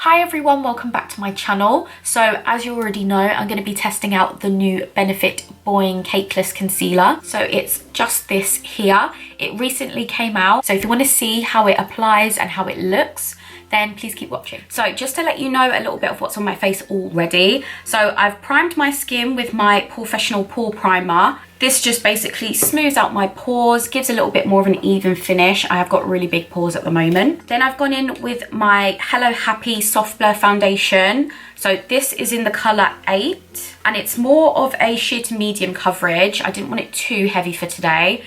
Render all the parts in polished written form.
Hi everyone, welcome back to my channel. So as you already know, I'm going to be testing out the new Benefit Boi-ing Cakeless Concealer. So it's just this here. It recently came out. So if you want to see how it applies and how it looks, then please keep watching. So just to let you know a little bit of what's on my face already. So I've primed my skin with my Porefessional pore primer. This just basically smooths out my pores, gives a little bit more of an even finish. I have got really big pores at the moment. Then I've gone in with my Hello Happy Soft Blur Foundation. So this is in the colour 8 and it's more of a sheer to medium coverage. I didn't want it too heavy for today,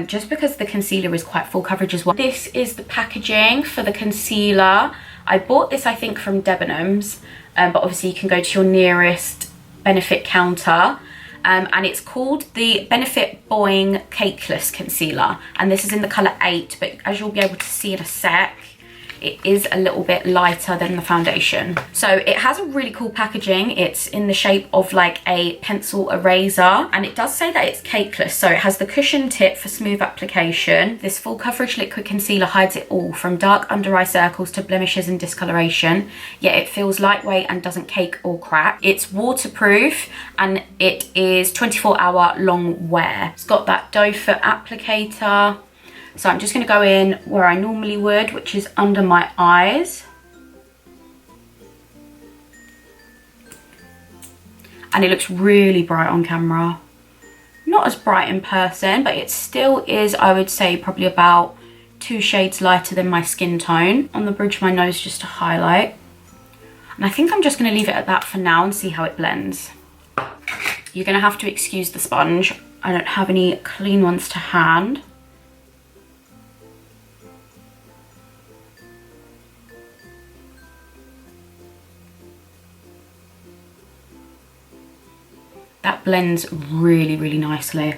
just because the concealer is quite full coverage as well. This is the packaging for the concealer. I bought this, I think, from Debenhams, but obviously you can go to your nearest Benefit counter. And it's called the Benefit Boi-ing Cakeless Concealer, and this is in the colour 8, but as you'll be able to see in a sec, it is a little bit lighter than the foundation. So it has a really cool packaging. It's in the shape of like a pencil eraser, and it does say that it's cakeless. So it has the cushion tip for smooth application. This full coverage liquid concealer hides it all, from dark under eye circles to blemishes and discoloration, yet it feels lightweight and doesn't cake or crack. It's waterproof and it is 24-hour long wear. It's got that doe foot applicator. So I'm just going to go in where I normally would, which is under my eyes. And it looks really bright on camera. Not as bright in person, but it still is, I would say, probably about 2 shades lighter than my skin tone. On the bridge of my nose just to highlight. And I think I'm just going to leave it at that for now and see how it blends. You're going to have to excuse the sponge. I don't have any clean ones to hand. That blends really, really nicely.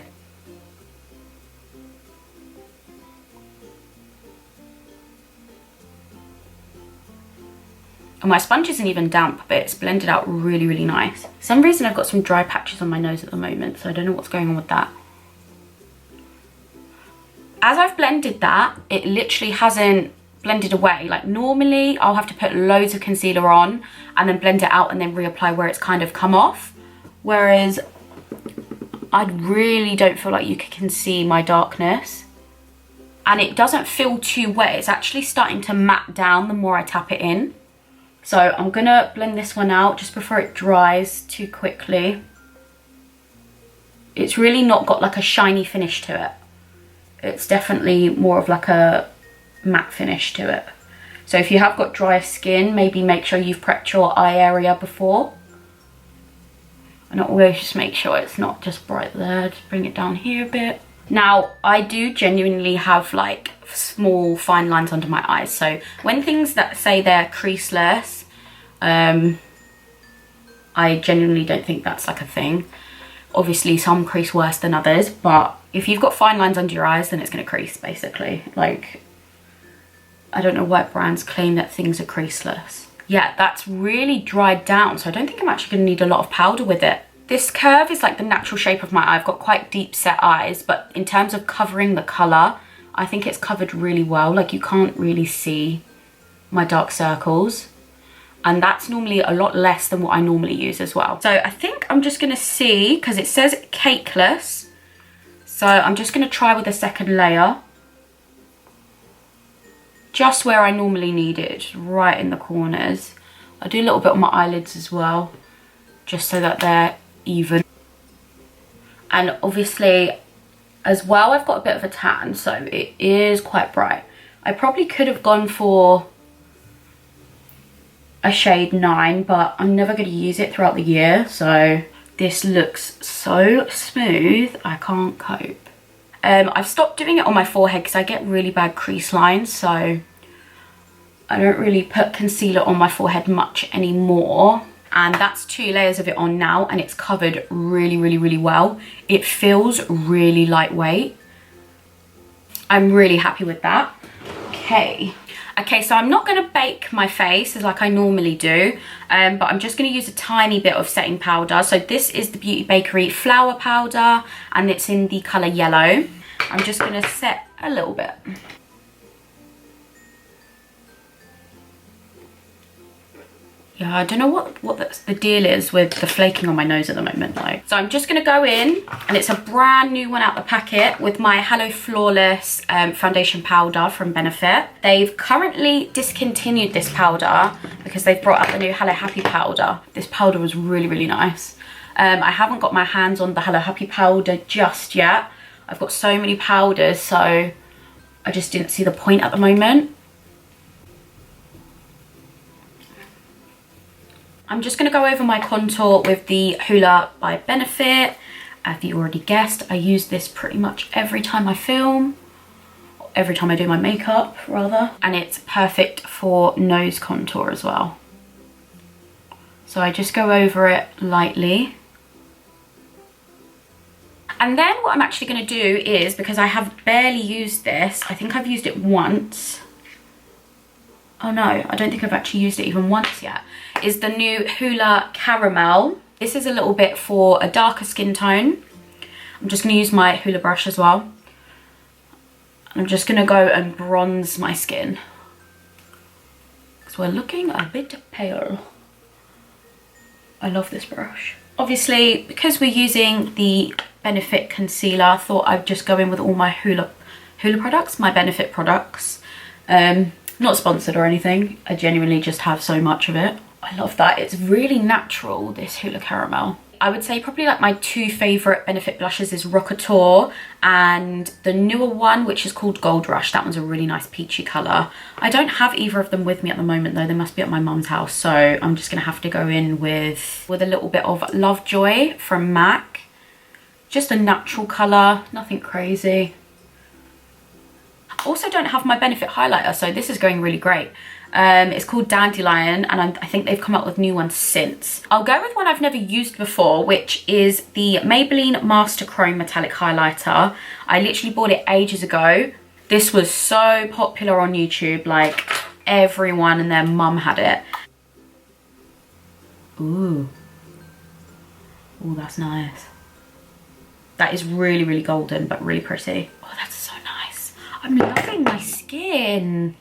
And my sponge isn't even damp, but it's blended out really, really nice. For some reason I've got some dry patches on my nose at the moment, so I don't know what's going on with that. As I've blended that, it literally hasn't blended away. Like normally I'll have to put loads of concealer on and then blend it out and then reapply where it's kind of come off. Whereas I really don't feel like you can see my darkness, and it doesn't feel too wet. It's actually starting to matte down the more I tap it in. So I'm gonna blend this one out just before it dries too quickly. It's really not got like a shiny finish to it. It's definitely more of like a matte finish to it. So if you have got dry skin, maybe make sure you've prepped your eye area before. And always just make sure it's not just bright there. Just bring it down here a bit. Now, I do genuinely have like small fine lines under my eyes. So when things that say they're creaseless, I genuinely don't think that's like a thing. Obviously some crease worse than others, but if you've got fine lines under your eyes, then it's going to crease basically. Like, I don't know why brands claim that things are creaseless. Yeah, that's really dried down, so I don't think I'm actually going to need a lot of powder with it. This curve is like the natural shape of my eye. I've got quite deep set eyes, but in terms of covering the colour, I think it's covered really well. Like you can't really see my dark circles. And that's normally a lot less than what I normally use as well. So I think I'm just going to see, because it says cakeless. So I'm just going to try with a second layer. Just where I normally need it, right in the corners. I do a little bit on my eyelids as well, just so that they're even. And obviously, as well, I've got a bit of a tan, so it is quite bright. I probably could have gone for a shade 9, but I'm never going to use it throughout the year, so this looks so smooth, I can't cope. I've stopped doing it on my forehead because I get really bad crease lines, so I don't really put concealer on my forehead much anymore. And that's 2 layers of it on now, and it's covered really, really, really well. It feels really lightweight. I'm really happy with that. Okay, so I'm not going to bake my face as like I normally do, but I'm just going to use a tiny bit of setting powder. So this is the Bakerie Flour powder, and it's in the colour yellow. I'm just going to set a little bit. Yeah, I don't know what the deal is with the flaking on my nose at the moment though. So I'm just going to go in, and it's a brand new one out the packet with my Hello Flawless foundation powder from Benefit. They've currently discontinued this powder because they've brought out the new Hello Happy powder. This powder was really, really nice. I haven't got my hands on the Hello Happy powder just yet. I've got so many powders, so I just didn't see the point at the moment. I'm just going to go over my contour with the Hoola by Benefit. As you already guessed, I use this pretty much every time I film. Every time I do my makeup, rather. And it's perfect for nose contour as well. So I just go over it lightly. And then what I'm actually going to do is, because I have barely used this, I think I've used it once. Oh no, I don't think I've actually used it even once yet. Is the new Hoola Caramel. This is a little bit for a darker skin tone. I'm just going to use my Hoola brush as well. I'm just going to go and bronze my skin, because we're looking a bit pale. I love this brush. Obviously, because we're using the Benefit concealer, I thought I'd just go in with all my Hoola products, my Benefit products. Not sponsored or anything. I genuinely just have so much of it. I love that. It's really natural, this Hoola Caramel. I would say probably like my two favourite Benefit blushes is Rockateur and the newer one, which is called Gold Rush. That one's a really nice peachy colour. I don't have either of them with me at the moment though. They must be at my mum's house. So I'm just going to have to go in with a little bit of Lovejoy from MAC. Just a natural colour, nothing crazy. Also don't have my Benefit highlighter, so this is going really great. It's called Dandelion, and I think they've come out with new ones since. I'll go with one I've never used before, which is the Maybelline Master Chrome Metallic Highlighter. I literally bought it ages ago. This was so popular on YouTube, like everyone and their mum had it. Ooh. Ooh, that's nice. That is really, really golden, but really pretty. Oh, that's so nice. I'm loving my skin.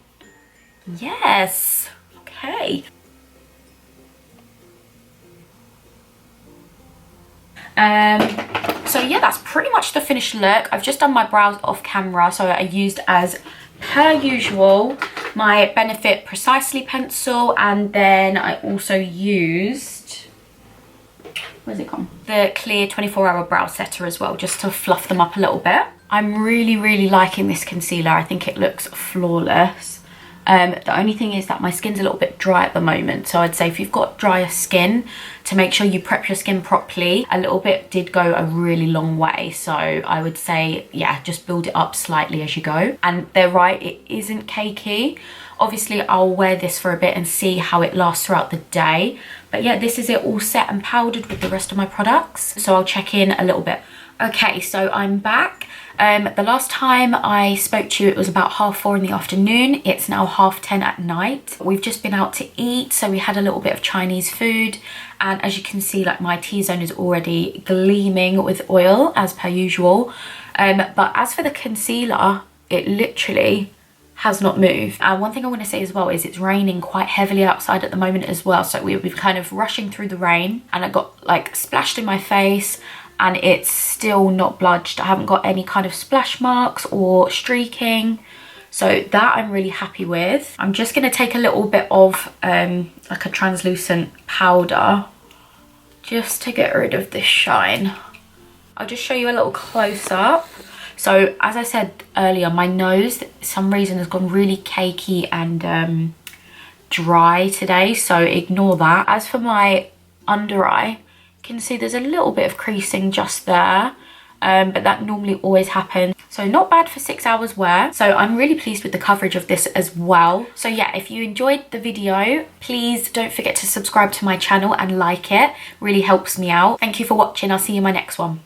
Yes. Okay. So yeah, that's pretty much the finished look. I've just done my brows off camera, so I used, as per usual, my Benefit Precisely pencil, and then I also used, where's it gone? The clear 24-hour brow setter as well, just to fluff them up a little bit. I'm really, really liking this concealer. I think it looks flawless. The only thing is that my skin's a little bit dry at the moment, so I'd say if you've got drier skin, to make sure you prep your skin properly, a little bit did go a really long way. So I would say, yeah, just build it up slightly as you go. And they're right, it isn't cakey. Obviously I'll wear this for a bit and see how it lasts throughout the day, but yeah, this is it all set and powdered with the rest of my products, so I'll check in a little bit. Okay, so I'm back. The last time I spoke to you, it was about 4:30 in the afternoon. It's now 10:30 at night. We've just been out to eat, so we had a little bit of Chinese food, and as you can see, like, my T-zone is already gleaming with oil as per usual. But as for the concealer, it literally has not moved. And one thing I want to say as well is it's raining quite heavily outside at the moment as well, so we've been kind of rushing through the rain, and I got like splashed in my face, and it's still not bludged. I haven't got any kind of splash marks or streaking, so that I'm really happy with. I'm just going to take a little bit of like a translucent powder just to get rid of this shine. I'll just show you a little close up. So as I said earlier, my nose, for some reason, has gone really cakey and dry today, so ignore that. As for my under eye, you can see there's a little bit of creasing just there, but that normally always happens. So not bad for 6 hours wear. So I'm really pleased with the coverage of this as well. So yeah, if you enjoyed the video, please don't forget to subscribe to my channel and like it. Really helps me out. Thank you for watching. I'll see you in my next one.